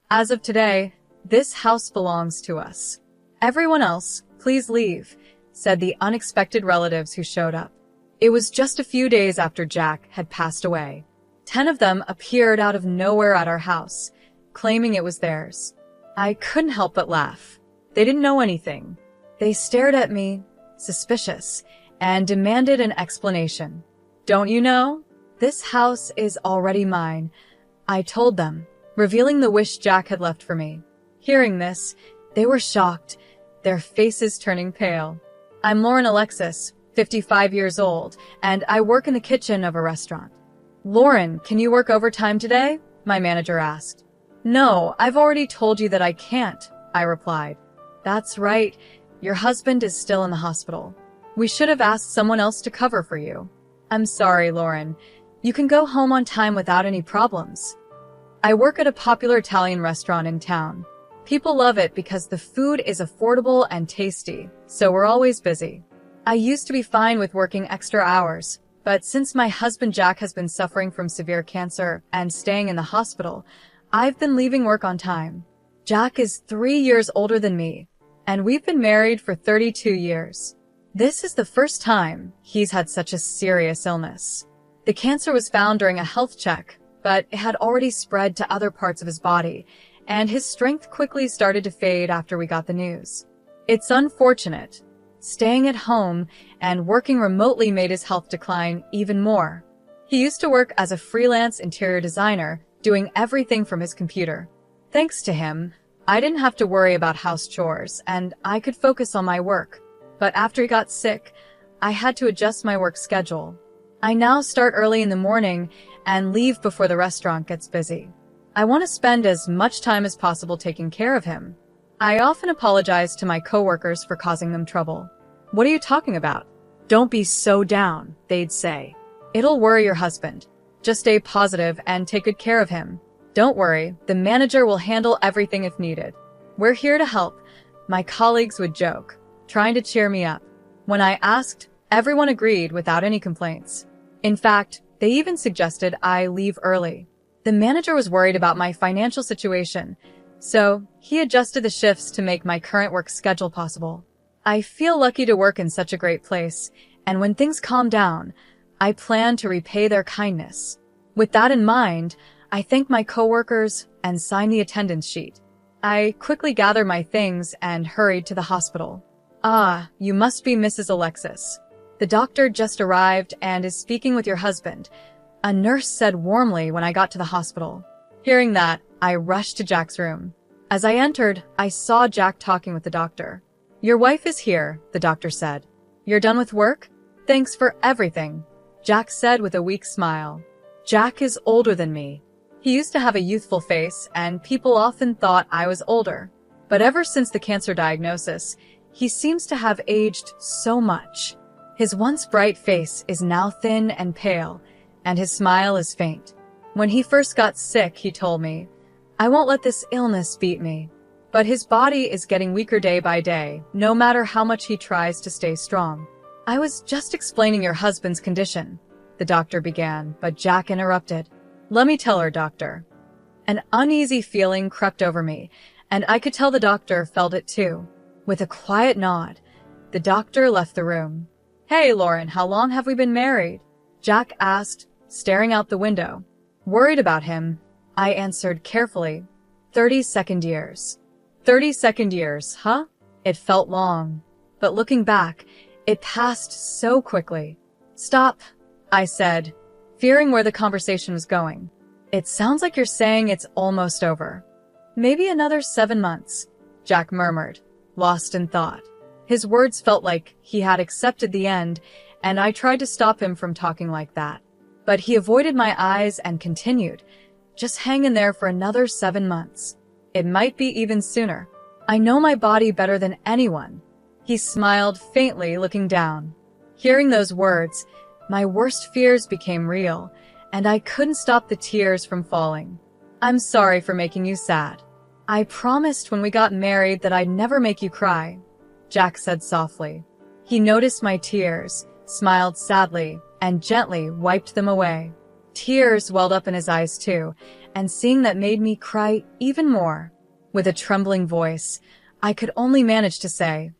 As of today, this house belongs to us. Everyone else, please leave, said the unexpected relatives who showed up. It was just a few days after Jack had passed away. 10 of them appeared out of nowhere at our house, claiming it was theirs. I couldn't help but laugh. They didn't know anything. They stared at me, suspicious, and demanded an explanation. Don't you know? This house is already mine, I told them, revealing the wish Jack had left for me. Hearing this, they were shocked, their faces turning pale. I'm Lauren Alexis, 55 years old, and I work in the kitchen of a restaurant. Lauren, can you work overtime today? My manager asked. No, I've already told you that I can't, I replied. That's right, your husband is still in the hospital. We should have asked someone else to cover for you. I'm sorry, Lauren. You can go home on time without any problems. I work at a popular Italian restaurant in town. People love it because the food is affordable and tasty, so we're always busy. I used to be fine with working extra hours, but since my husband Jack has been suffering from severe cancer and staying in the hospital, I've been leaving work on time. Jack is 3 years older than me, and we've been married for 32 years. This is the first time he's had such a serious illness. The cancer was found during a health check, but it had already spread to other parts of his body, and his strength quickly started to fade after we got the news. It's unfortunate. Staying at home and working remotely made his health decline even more. He used to work as a freelance interior designer, doing everything from his computer. Thanks to him, I didn't have to worry about house chores, and I could focus on my work. But after he got sick, I had to adjust my work schedule. I now start early in the morning and leave before the restaurant gets busy. I want to spend as much time as possible taking care of him. I often apologize to my coworkers for causing them trouble. What are you talking about? Don't be so down, they'd say. It'll worry your husband. Just stay positive and take good care of him. Don't worry, the manager will handle everything if needed. We're here to help, my colleagues would joke, trying to cheer me up. When I asked, everyone agreed without any complaints. In fact, they even suggested I leave early. The manager was worried about my financial situation, so he adjusted the shifts to make my current work schedule possible. I feel lucky to work in such a great place, and when things calm down, I plan to repay their kindness. With that in mind, I thank my coworkers and sign the attendance sheet. I quickly gathered my things and hurried to the hospital. Ah, you must be Mrs. Alexis. The doctor just arrived and is speaking with your husband, a nurse said warmly when I got to the hospital. Hearing that, I rushed to Jack's room. As I entered, I saw Jack talking with the doctor. Your wife is here, the doctor said. You're done with work? Thanks for everything, Jack said with a weak smile. Jack is older than me. He used to have a youthful face, and people often thought I was older. But ever since the cancer diagnosis, he seems to have aged so much. His once bright face is now thin and pale, and his smile is faint. When he first got sick, he told me, I won't let this illness beat me. But his body is getting weaker day by day, no matter how much he tries to stay strong. I was just explaining your husband's condition, the doctor began, but Jack interrupted. Let me tell her, doctor. An uneasy feeling crept over me, and I could tell the doctor felt it too. With a quiet nod, the doctor left the room. Hey, Lauren, how long have we been married? Jack asked, staring out the window. Worried about him, I answered carefully. 32nd years. 32nd years, huh? It felt long. But looking back, it passed so quickly. Stop, I said, fearing where the conversation was going. It sounds like you're saying it's almost over. Maybe another 7 months, Jack murmured, lost in thought. His words felt like he had accepted the end, and I tried to stop him from talking like that. But he avoided my eyes and continued, just hang in there for another 7 months. It might be even sooner. I know my body better than anyone. He smiled faintly, looking down. Hearing those words, my worst fears became real, and I couldn't stop the tears from falling. I'm sorry for making you sad. I promised when we got married that I'd never make you cry, Jack said softly. He noticed my tears, smiled sadly, and gently wiped them away. Tears welled up in his eyes too, and seeing that made me cry even more. With a trembling voice, I could only manage to say,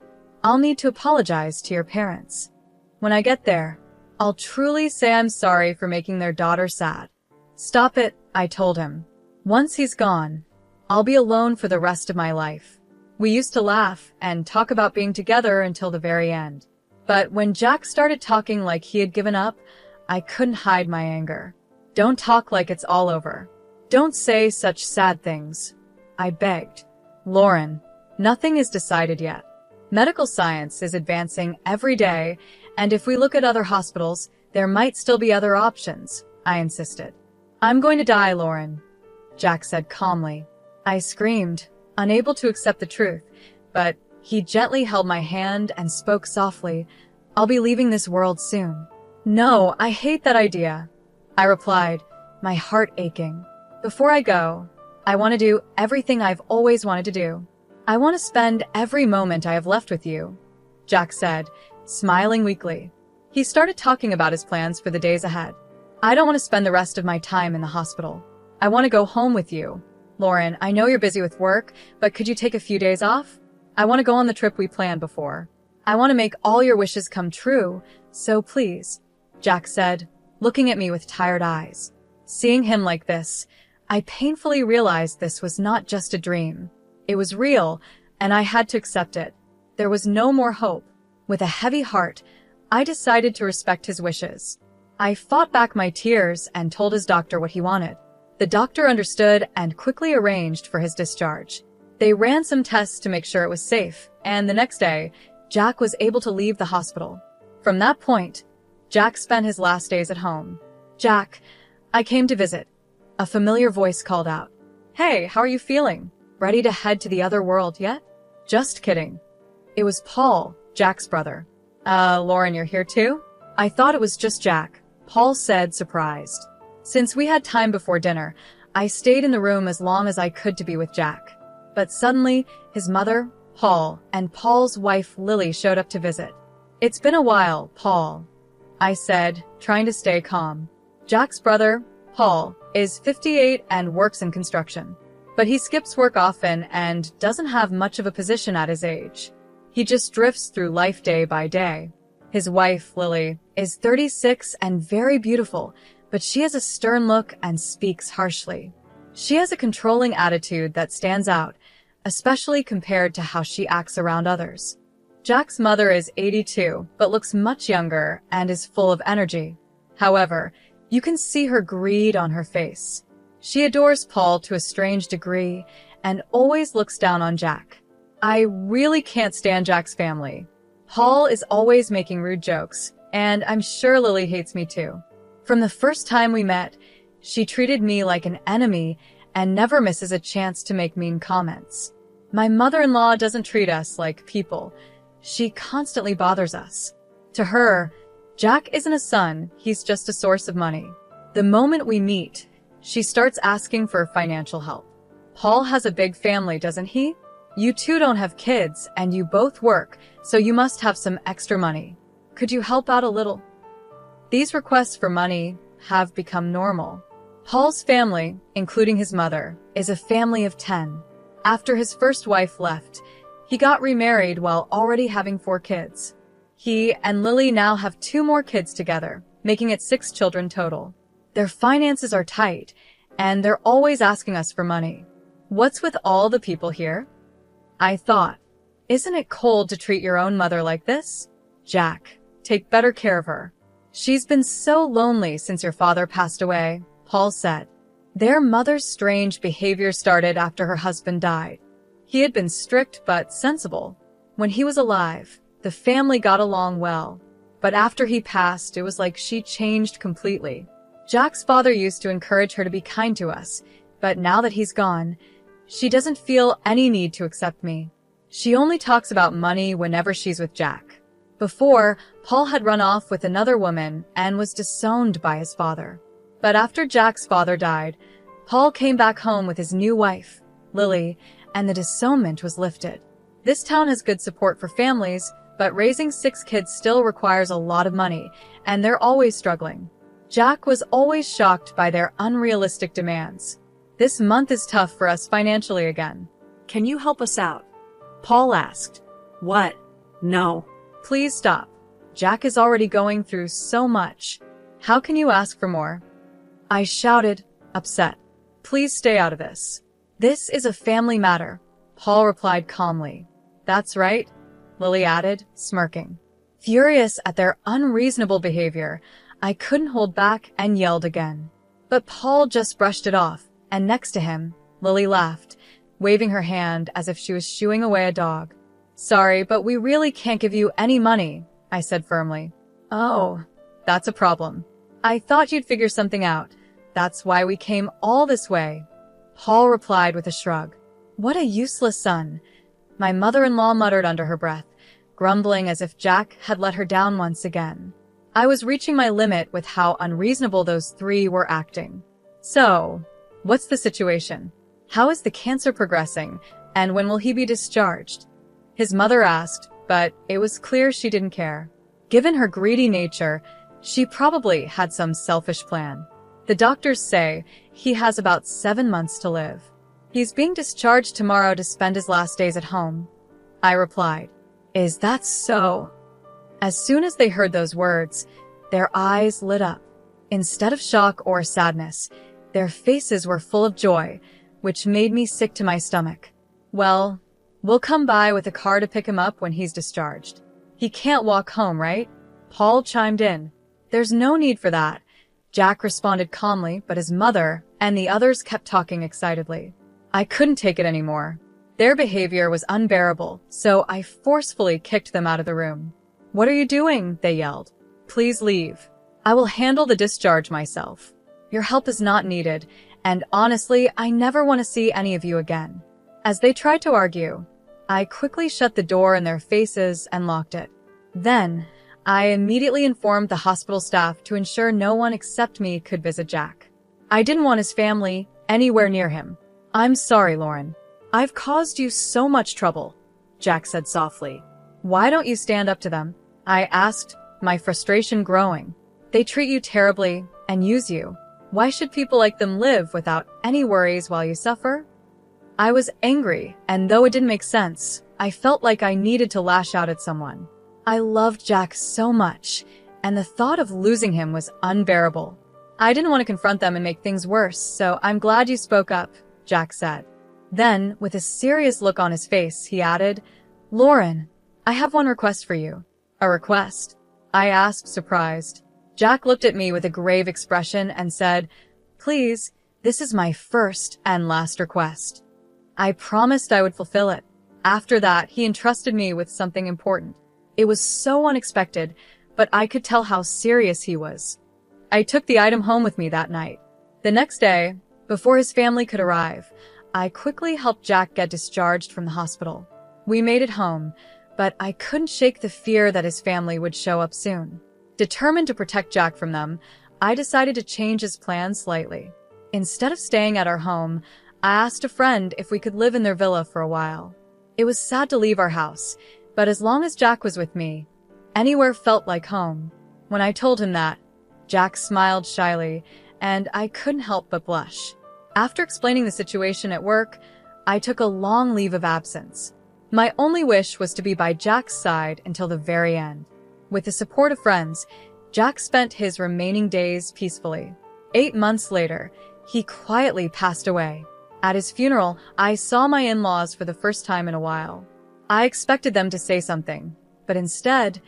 "I'll need to apologize to your parents. When I get there, I'll truly say I'm sorry for making their daughter sad." "Stop it," I told him. "Once he's gone, I'll be alone for the rest of my life." We used to laugh and talk about being together until the very end. But when Jack started talking like he had given up, I couldn't hide my anger. "Don't talk like it's all over. Don't say such sad things," I begged. "Lauren, nothing is decided yet. Medical science is advancing every day, and if we look at other hospitals, there might still be other options," I insisted. "I'm going to die, Lauren," Jack said calmly. I screamed, unable to accept the truth, but he gently held my hand and spoke softly, "I'll be leaving this world soon." "No, I hate that idea," I replied, my heart aching. "Before I go, I want to do everything I've always wanted to do. I want to spend every moment I have left with you," Jack said, smiling weakly. He started talking about his plans for the days ahead. "I don't want to spend the rest of my time in the hospital. I want to go home with you. Lauren, I know you're busy with work, but could you take a few days off? I want to go on the trip we planned before. I want to make all your wishes come true, so please," Jack said, looking at me with tired eyes. Seeing him like this, I painfully realized this was not just a dream. It was real, and I had to accept it. There was no more hope. With a heavy heart, I decided to respect his wishes. I fought back my tears and told his doctor what he wanted. The doctor understood and quickly arranged for his discharge. They ran some tests to make sure it was safe, and the next day, Jack was able to leave the hospital. From that point, Jack spent his last days at home. "Jack, I came to visit," a familiar voice called out. "Hey, how are you feeling? Ready to head to the other world yet?" "Just kidding." It was Paul, Jack's brother. Lauren, you're here too?" "I thought it was just Jack," Paul said, surprised. Since we had time before dinner, I stayed in the room as long as I could to be with Jack. But suddenly, his mother, Paul, and Paul's wife, Lily, showed up to visit. "It's been a while, Paul," I said, trying to stay calm. Jack's brother, Paul, is 58 and works in construction. But he skips work often and doesn't have much of a position at his age. He just drifts through life day by day. His wife, Lily, is 36 and very beautiful, but she has a stern look and speaks harshly. She has a controlling attitude that stands out, especially compared to how she acts around others. Jack's mother is 82, but looks much younger and is full of energy. However, you can see her greed on her face. She adores Paul to a strange degree and always looks down on Jack. I really can't stand Jack's family. Paul is always making rude jokes, and I'm sure Lily hates me too. From the first time we met, she treated me like an enemy and never misses a chance to make mean comments. My mother-in-law doesn't treat us like people. She constantly bothers us. To her, Jack isn't a son, he's just a source of money. The moment we meet, she starts asking for financial help. Paul has a big family, doesn't he? You two don't have kids, and you both work, so you must have some extra money. Could you help out a little? These requests for money have become normal. Paul's family, including his mother, is a family of 10. After his first wife left, he got remarried while already having 4 kids. He and Lily now have 2 more kids together, making it 6 children total. Their finances are tight, and they're always asking us for money. What's with all the people here? I thought, isn't it cold to treat your own mother like this? Jack, take better care of her. She's been so lonely since your father passed away, Paul said. Their mother's strange behavior started after her husband died. He had been strict but sensible. When he was alive, the family got along well. But after he passed, it was like she changed completely. Jack's father used to encourage her to be kind to us, but now that he's gone, she doesn't feel any need to accept me. She only talks about money whenever she's with Jack. Before, Paul had run off with another woman and was disowned by his father. But after Jack's father died, Paul came back home with his new wife, Lily, and the disownment was lifted. This town has good support for families, but raising 6 kids still requires a lot of money, and they're always struggling. Jack was always shocked by their unrealistic demands. This month is tough for us financially again. Can you help us out? Paul asked. What? No. Please stop. Jack is already going through so much. How can you ask for more? I shouted, upset. Please stay out of this. This is a family matter, Paul replied calmly. That's right, Lily added, smirking. Furious at their unreasonable behavior, I couldn't hold back and yelled again. But Paul just brushed it off, and next to him, Lily laughed, waving her hand as if she was shooing away a dog. Sorry, but we really can't give you any money, I said firmly. Oh, that's a problem. I thought you'd figure something out. That's why we came all this way, Paul replied with a shrug. What a useless son, my mother-in-law muttered under her breath, grumbling as if Jack had let her down once again. I was reaching my limit with how unreasonable those three were acting. So, what's the situation? How is the cancer progressing, and when will he be discharged? His mother asked, but it was clear she didn't care. Given her greedy nature, she probably had some selfish plan. The doctors say he has about 7 months to live. He's being discharged tomorrow to spend his last days at home, I replied. Is that so? As soon as they heard those words, their eyes lit up. Instead of shock or sadness, their faces were full of joy, which made me sick to my stomach. Well, we'll come by with a car to pick him up when he's discharged. He can't walk home, right? Paul chimed in. There's no need for that, Jack responded calmly, but his mother and the others kept talking excitedly. I couldn't take it anymore. Their behavior was unbearable, so I forcefully kicked them out of the room. What are you doing? They yelled. Please leave. I will handle the discharge myself. Your help is not needed, and honestly, I never want to see any of you again. As they tried to argue, I quickly shut the door in their faces and locked it. Then, I immediately informed the hospital staff to ensure no one except me could visit Jack. I didn't want his family anywhere near him. I'm sorry, Lauren. I've caused you so much trouble, Jack said softly. Why don't you stand up to them? I asked, my frustration growing. They treat you terribly and use you. Why should people like them live without any worries while you suffer? I was angry, and though it didn't make sense, I felt like I needed to lash out at someone. I loved Jack so much, and the thought of losing him was unbearable. I didn't want to confront them and make things worse, so I'm glad you spoke up, Jack said. Then, with a serious look on his face, he added, Lauren, I have one request for you. A request? I asked, surprised. Jack looked at me with a grave expression and said, Please, this is my first and last request. I promised I would fulfill it. After that, he entrusted me with something important. It was so unexpected, but I could tell how serious he was. I took the item home with me that night. The next day, before his family could arrive, I quickly helped Jack get discharged from the hospital. We made it home, but I couldn't shake the fear that his family would show up soon. Determined to protect Jack from them, I decided to change his plans slightly. Instead of staying at our home, I asked a friend if we could live in their villa for a while. It was sad to leave our house, but as long as Jack was with me, anywhere felt like home. When I told him that, Jack smiled shyly, and I couldn't help but blush. After explaining the situation at work, I took a long leave of absence. My only wish was to be by Jack's side until the very end. With the support of friends, Jack spent his remaining days peacefully. 8 months later, he quietly passed away. At his funeral, I saw my in-laws for the first time in a while. I expected them to say something, but instead,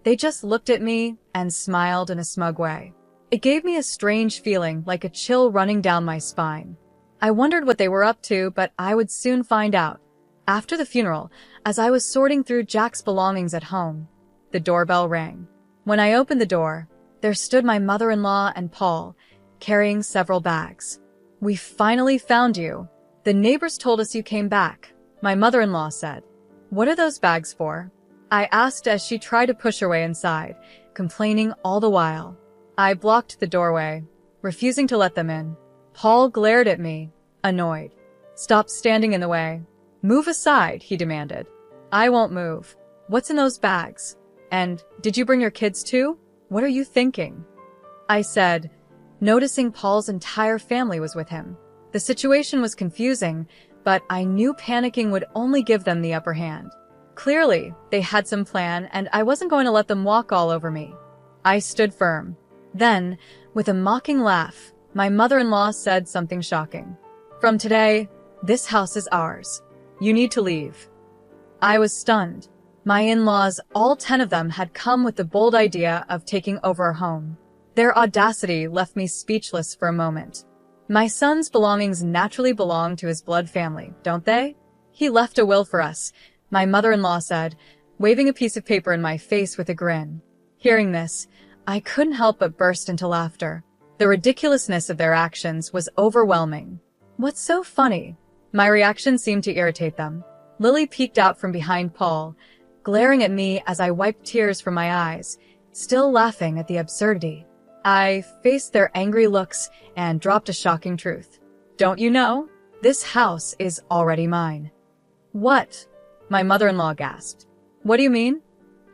they just looked at me and smiled in a smug way. It gave me a strange feeling, like a chill running down my spine. I wondered what they were up to, but I would soon find out. After the funeral, as I was sorting through Jack's belongings at home, the doorbell rang. When I opened the door, there stood my mother-in-law and Paul, carrying several bags. We finally found you. The neighbors told us you came back, my mother-in-law said. What are those bags for? I asked as she tried to push her way inside, complaining all the while. I blocked the doorway, refusing to let them in. Paul glared at me, annoyed. Stop standing in the way. Move aside, he demanded. I won't move. What's in those bags? And did you bring your kids too? What are you thinking? I said, noticing Paul's entire family was with him. The situation was confusing, but I knew panicking would only give them the upper hand. Clearly, they had some plan, and I wasn't going to let them walk all over me. I stood firm. Then, with a mocking laugh, my mother-in-law said something shocking. "From today, this house is ours. You need to leave." I was stunned. My in-laws, all 10 of them, had come with the bold idea of taking over our home. Their audacity left me speechless for a moment. My son's belongings naturally belong to his blood family, don't they? "He left a will for us," my mother-in-law said, waving a piece of paper in my face with a grin. Hearing this, I couldn't help but burst into laughter. The ridiculousness of their actions was overwhelming. "What's so funny?" My reaction seemed to irritate them. Lily peeked out from behind Paul, glaring at me as I wiped tears from my eyes, still laughing at the absurdity. I faced their angry looks and dropped a shocking truth. "Don't you know? This house is already mine." "What?" my mother-in-law gasped. "What do you mean?"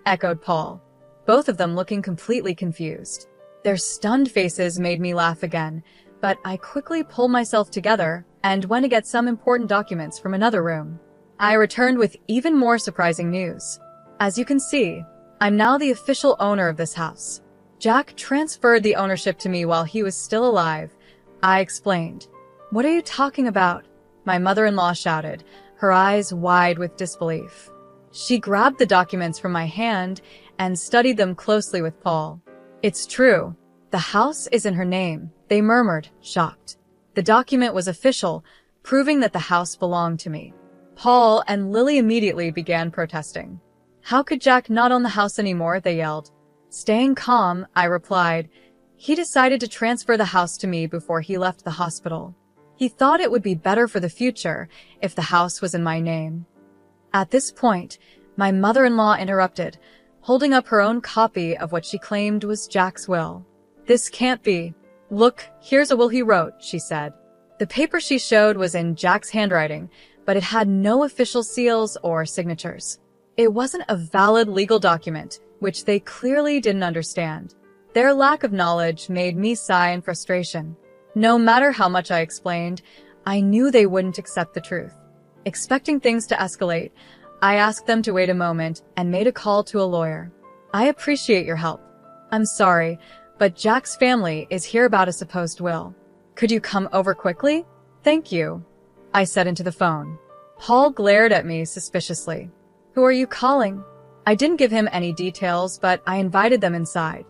echoed Paul, both of them looking completely confused. Their stunned faces made me laugh again, but I quickly pulled myself together and went to get some important documents from another room. I returned with even more surprising news. "As you can see, I'm now the official owner of this house. Jack transferred the ownership to me while he was still alive," I explained. "What are you talking about?" my mother-in-law shouted, her eyes wide with disbelief. She grabbed the documents from my hand and studied them closely with Paul. "It's true. The house is in her name," they murmured, shocked. The document was official, proving that the house belonged to me. Paul and Lily immediately began protesting. "How could Jack not own the house anymore?" they yelled. Staying calm, I replied, "He decided to transfer the house to me before he left the hospital. He thought it would be better for the future if the house was in my name." At this point, my mother-in-law interrupted, holding up her own copy of what she claimed was Jack's will. "This can't be. Look, here's a will he wrote," she said. The paper she showed was in Jack's handwriting, but it had no official seals or signatures. It wasn't a valid legal document, which they clearly didn't understand. Their lack of knowledge made me sigh in frustration. No matter how much I explained, I knew they wouldn't accept the truth. Expecting things to escalate, I asked them to wait a moment and made a call to a lawyer. "I appreciate your help. I'm sorry, but Jack's family is here about a supposed will. Could you come over quickly?" "Thank you," I said into the phone. Paul glared at me suspiciously. "Who are you calling?" I didn't give him any details, but I invited them inside.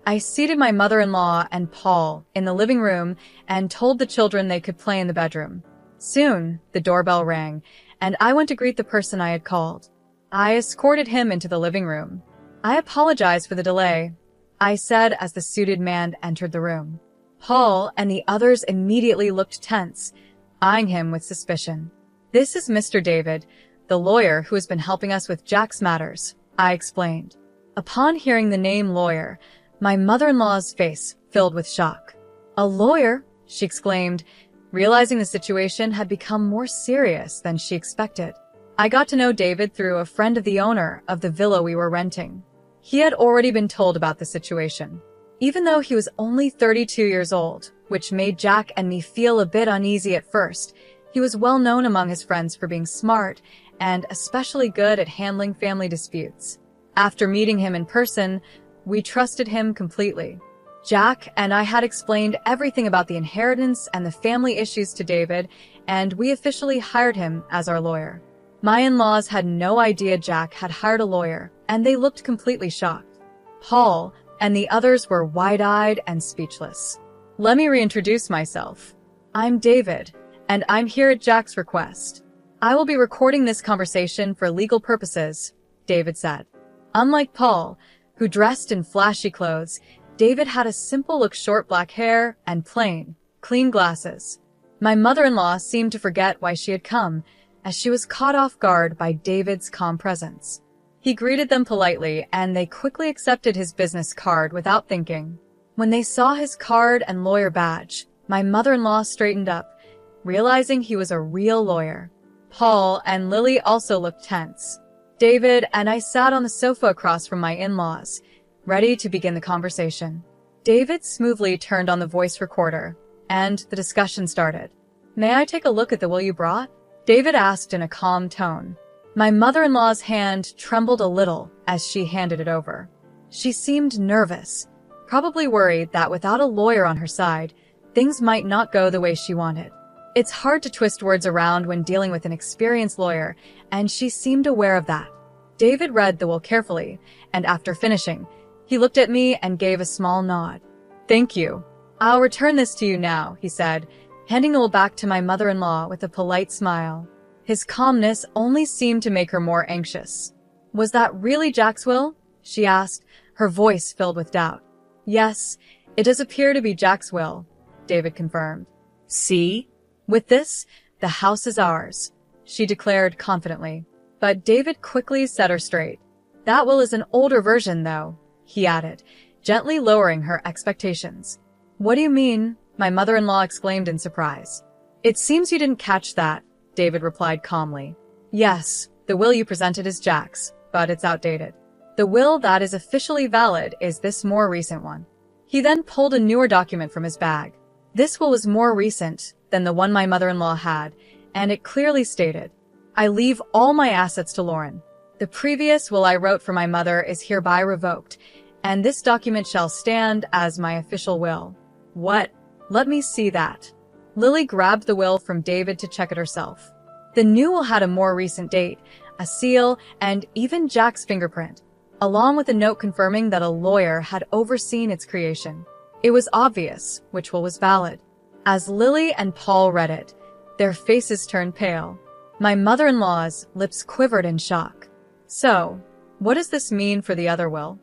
I seated my mother-in-law and Paul in the living room and told the children they could play in the bedroom. Soon, the doorbell rang, and I went to greet the person I had called. I escorted him into the living room. "I apologize for the delay," I said as the suited man entered the room. Paul and the others immediately looked tense, eyeing him with suspicion. "This is Mr. David, the lawyer who has been helping us with Jack's matters," I explained. Upon hearing the name lawyer, my mother-in-law's face filled with shock. "A lawyer?" she exclaimed, realizing the situation had become more serious than she expected. I got to know David through a friend of the owner of the villa we were renting. He had already been told about the situation. Even though he was only 32 years old, which made Jack and me feel a bit uneasy at first, he was well known among his friends for being smart and especially good at handling family disputes. After meeting him in person, we trusted him completely. Jack and I had explained everything about the inheritance and the family issues to David, and we officially hired him as our lawyer. My in-laws had no idea Jack had hired a lawyer, and they looked completely shocked. Paul and the others were wide-eyed and speechless. "Let me reintroduce myself. I'm David, and I'm here at Jack's request. I will be recording this conversation for legal purposes," David said. Unlike Paul, who dressed in flashy clothes, David had a simple-look short black hair and plain, clean glasses. My mother-in-law seemed to forget why she had come, as she was caught off guard by David's calm presence. He greeted them politely, and they quickly accepted his business card without thinking. When they saw his card and lawyer badge, my mother-in-law straightened up, realizing he was a real lawyer. Paul and Lily also looked tense. David and I sat on the sofa across from my in-laws, ready to begin the conversation. David smoothly turned on the voice recorder, and the discussion started. May I take a look at the will you brought? David asked in a calm tone. My mother-in-law's hand trembled a little as she handed it over. She seemed nervous, probably worried that without a lawyer on her side, things might not go the way she wanted. It's hard to twist words around when dealing with an experienced lawyer, and she seemed aware of that. David read the will carefully, and after finishing, he looked at me and gave a small nod. Thank you. I'll return this to you now, he said, handing the will back to my mother-in-law with a polite smile. His calmness only seemed to make her more anxious. Was that really Jack's will? She asked, her voice filled with doubt. Yes, it does appear to be Jack's will, David confirmed. See? With this, the house is ours, she declared confidently. But David quickly set her straight. That will is an older version, though, he added, gently lowering her expectations. What do you mean? My mother-in-law exclaimed in surprise. It seems you didn't catch that, David replied calmly. Yes, the will you presented is Jack's, but it's outdated. The will that is officially valid is this more recent one. He then pulled a newer document from his bag. This will was more recent than the one my mother-in-law had, and it clearly stated, I leave all my assets to Lauren. The previous will I wrote for my mother is hereby revoked, and this document shall stand as my official will. What? Let me see that. Lily grabbed the will from David to check it herself. The new will had a more recent date, a seal, and even Jack's fingerprint, along with a note confirming that a lawyer had overseen its creation. It was obvious which will was valid. As Lily and Paul read it, their faces turned pale. My mother-in-law's lips quivered in shock. So, what does this mean for the other will?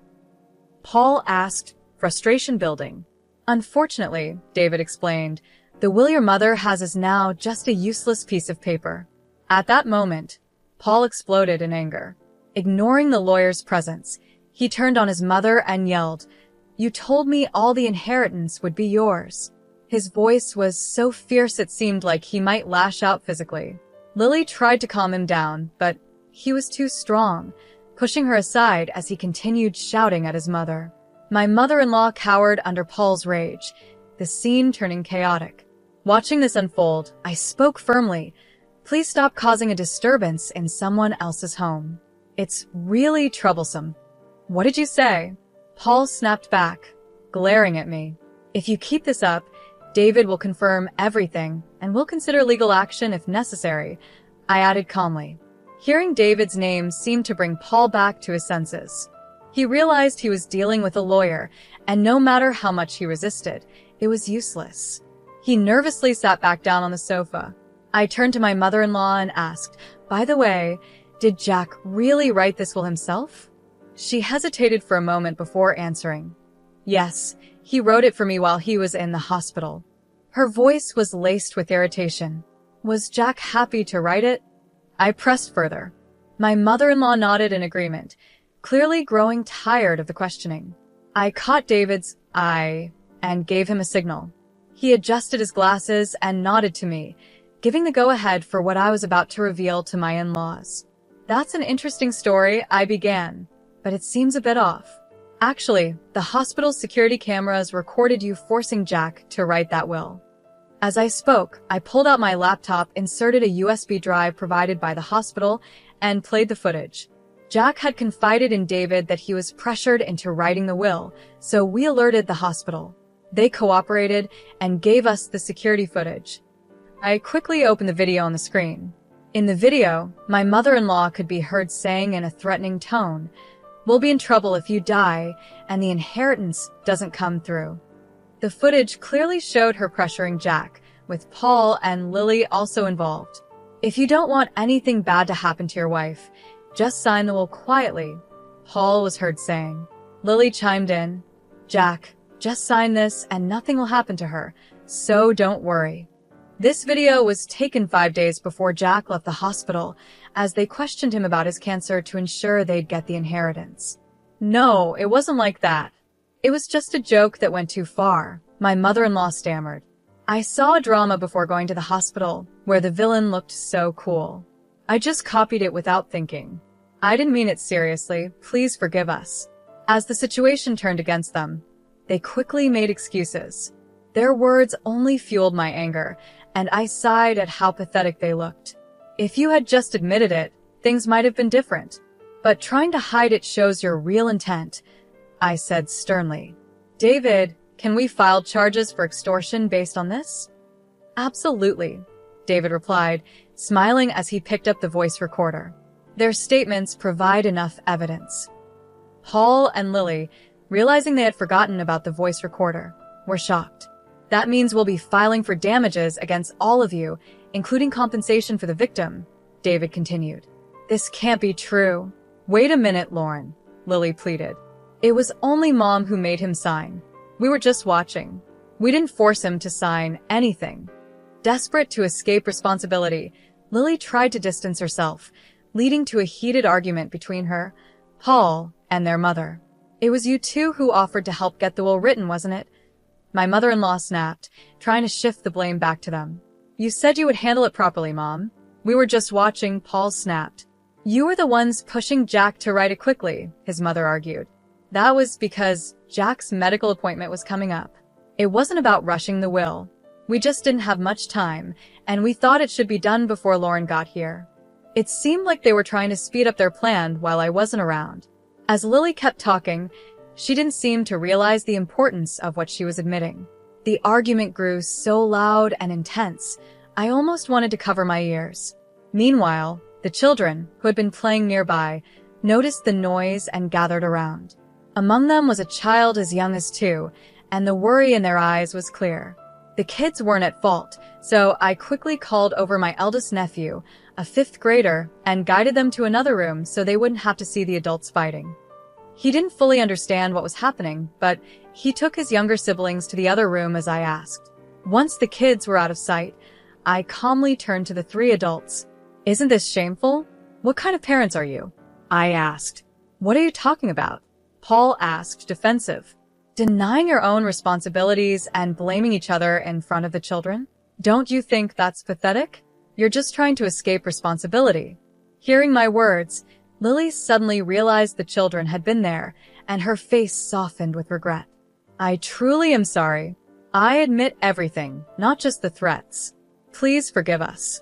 Paul asked, frustration building. Unfortunately, David explained, the will your mother has is now just a useless piece of paper. At that moment, Paul exploded in anger. Ignoring the lawyer's presence, he turned on his mother and yelled, You told me all the inheritance would be yours. His voice was so fierce it seemed like he might lash out physically. Lily tried to calm him down, but he was too strong, pushing her aside as he continued shouting at his mother. My mother-in-law cowered under Paul's rage, the scene turning chaotic. Watching this unfold, I spoke firmly. Please stop causing a disturbance in someone else's home. It's really troublesome. What did you say? Paul snapped back, glaring at me. If you keep this up, David will confirm everything and will consider legal action if necessary, I added calmly. Hearing David's name seemed to bring Paul back to his senses. He realized he was dealing with a lawyer, and no matter how much he resisted, it was useless. He nervously sat back down on the sofa. I turned to my mother-in-law and asked, By the way, did Jack really write this will himself? She hesitated for a moment before answering. Yes, he wrote it for me while he was in the hospital. Her voice was laced with irritation. Was Jack happy to write it? I pressed further. My mother-in-law nodded in agreement, clearly growing tired of the questioning. I caught David's eye and gave him a signal. He adjusted his glasses and nodded to me, giving the go-ahead for what I was about to reveal to my in-laws. That's an interesting story, I began, but it seems a bit off. Actually, the hospital's security cameras recorded you forcing Jack to write that will. As I spoke, I pulled out my laptop, inserted a USB drive provided by the hospital, and played the footage. Jack had confided in David that he was pressured into writing the will, so we alerted the hospital. They cooperated and gave us the security footage. I quickly opened the video on the screen. In the video, my mother-in-law could be heard saying in a threatening tone, We'll be in trouble if you die and the inheritance doesn't come through. The footage clearly showed her pressuring Jack, with Paul and Lily also involved. If you don't want anything bad to happen to your wife, just sign the will quietly, Paul was heard saying. Lily chimed in, Jack, just sign this and nothing will happen to her, so don't worry. This video was taken 5 days before Jack left the hospital, as they questioned him about his cancer to ensure they'd get the inheritance. No, it wasn't like that. It was just a joke that went too far, my mother-in-law stammered. I saw a drama before going to the hospital, where the villain looked so cool. I just copied it without thinking. I didn't mean it seriously, please forgive us. As the situation turned against them, they quickly made excuses. Their words only fueled my anger, and I sighed at how pathetic they looked. If you had just admitted it, things might have been different. But trying to hide it shows your real intent, I said sternly. David, can we file charges for extortion based on this? Absolutely, David replied, smiling as he picked up the voice recorder. Their statements provide enough evidence. Paul and Lily, realizing they had forgotten about the voice recorder, were shocked. That means we'll be filing for damages against all of you, including compensation for the victim, David continued. This can't be true. Wait a minute, Lauren, Lily pleaded. It was only Mom who made him sign. We were just watching. We didn't force him to sign anything. Desperate to escape responsibility, Lily tried to distance herself, leading to a heated argument between her, Paul, and their mother. It was you two who offered to help get the will written, wasn't it? My mother-in-law snapped, trying to shift the blame back to them. You said you would handle it properly, Mom. We were just watching, Paul snapped. You were the ones pushing Jack to write it quickly, his mother argued. That was because Jack's medical appointment was coming up. It wasn't about rushing the will. We just didn't have much time, and we thought it should be done before Lauren got here. It seemed like they were trying to speed up their plan while I wasn't around. As Lily kept talking, she didn't seem to realize the importance of what she was admitting. The argument grew so loud and intense, I almost wanted to cover my ears. Meanwhile, the children, who had been playing nearby, noticed the noise and gathered around. Among them was a child as young as 2, and the worry in their eyes was clear. The kids weren't at fault, so I quickly called over my eldest nephew, a 5th grader, and guided them to another room so they wouldn't have to see the adults fighting. He didn't fully understand what was happening, but he took his younger siblings to the other room as I asked. Once the kids were out of sight, I calmly turned to the 3 adults. Isn't this shameful? What kind of parents are you? I asked. What are you talking about? Paul asked, defensive. Denying your own responsibilities and blaming each other in front of the children? Don't you think that's pathetic? You're just trying to escape responsibility. Hearing my words, Lily suddenly realized the children had been there, and her face softened with regret. I truly am sorry. I admit everything, not just the threats. Please forgive us.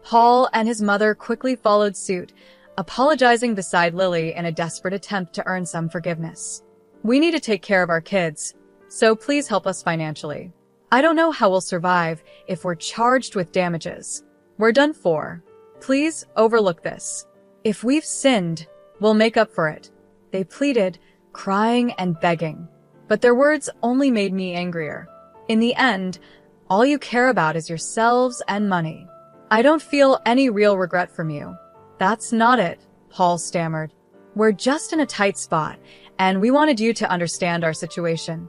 Paul and his mother quickly followed suit, apologizing beside Lily in a desperate attempt to earn some forgiveness. We need to take care of our kids, so please help us financially. I don't know how we'll survive if we're charged with damages. We're done for. Please overlook this. If we've sinned, we'll make up for it. They pleaded, crying and begging. But their words only made me angrier. In the end, all you care about is yourselves and money. I don't feel any real regret from you. That's not it, Paul stammered. We're just in a tight spot, and we wanted you to understand our situation.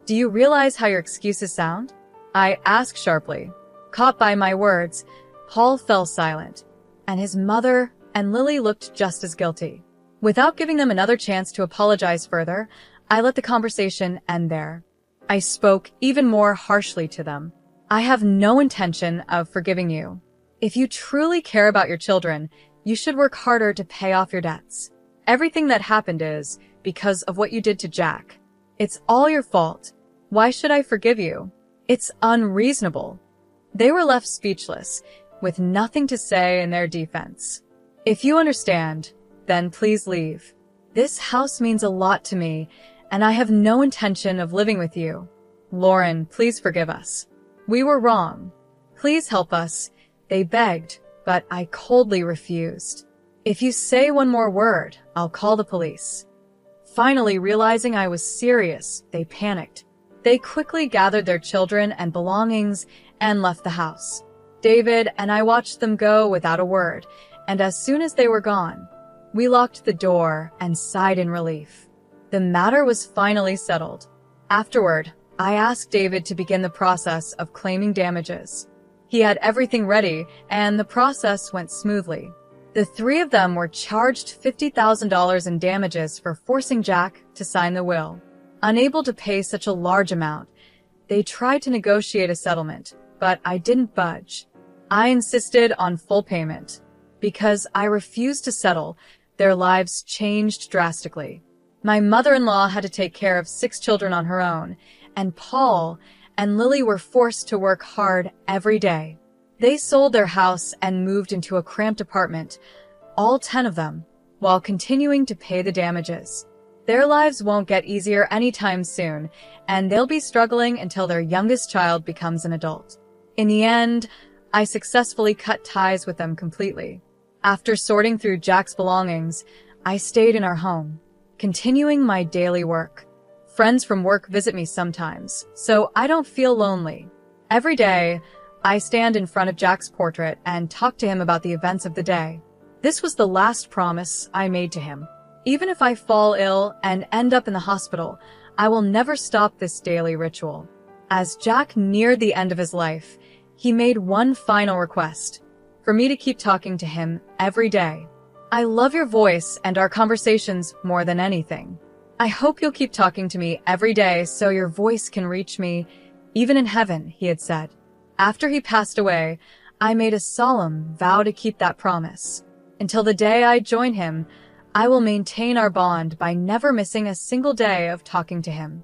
Do you realize how your excuses sound? I asked sharply. Caught by my words, Paul fell silent, and his mother and Lily looked just as guilty. Without giving them another chance to apologize further, I let the conversation end there. I spoke even more harshly to them. I have no intention of forgiving you. If you truly care about your children, you should work harder to pay off your debts. Everything that happened is because of what you did to Jack. It's all your fault. Why should I forgive you? It's unreasonable. They were left speechless, with nothing to say in their defense. If you understand, then please leave. This house means a lot to me, and I have no intention of living with you. Lauren, please forgive us. We were wrong. Please help us, they begged, but I coldly refused. If you say one more word, I'll call the police. Finally, realizing I was serious, they panicked. They quickly gathered their children and belongings and left the house. David and I watched them go without a word, and as soon as they were gone, we locked the door and sighed in relief. The matter was finally settled. Afterward, I asked David to begin the process of claiming damages. He had everything ready, and the process went smoothly. The 3 of them were charged $50,000 in damages for forcing Jack to sign the will. Unable to pay such a large amount, they tried to negotiate a settlement, but I didn't budge. I insisted on full payment. Because I refused to settle, their lives changed drastically. My mother-in-law had to take care of 6 children on her own, and Paul and Lily were forced to work hard every day. They sold their house and moved into a cramped apartment, all 10 of them, while continuing to pay the damages. Their lives won't get easier anytime soon, and they'll be struggling until their youngest child becomes an adult. In the end, I successfully cut ties with them completely. After sorting through Jack's belongings, I stayed in our home, continuing my daily work. Friends from work visit me sometimes, so I don't feel lonely. Every day, I stand in front of Jack's portrait and talk to him about the events of the day. This was the last promise I made to him. Even if I fall ill and end up in the hospital, I will never stop this daily ritual. As Jack neared the end of his life, he made one final request: for me to keep talking to him every day. I love your voice and our conversations more than anything. I hope you'll keep talking to me every day so your voice can reach me, even in heaven, he had said. After he passed away, I made a solemn vow to keep that promise. Until the day I join him, I will maintain our bond by never missing a single day of talking to him.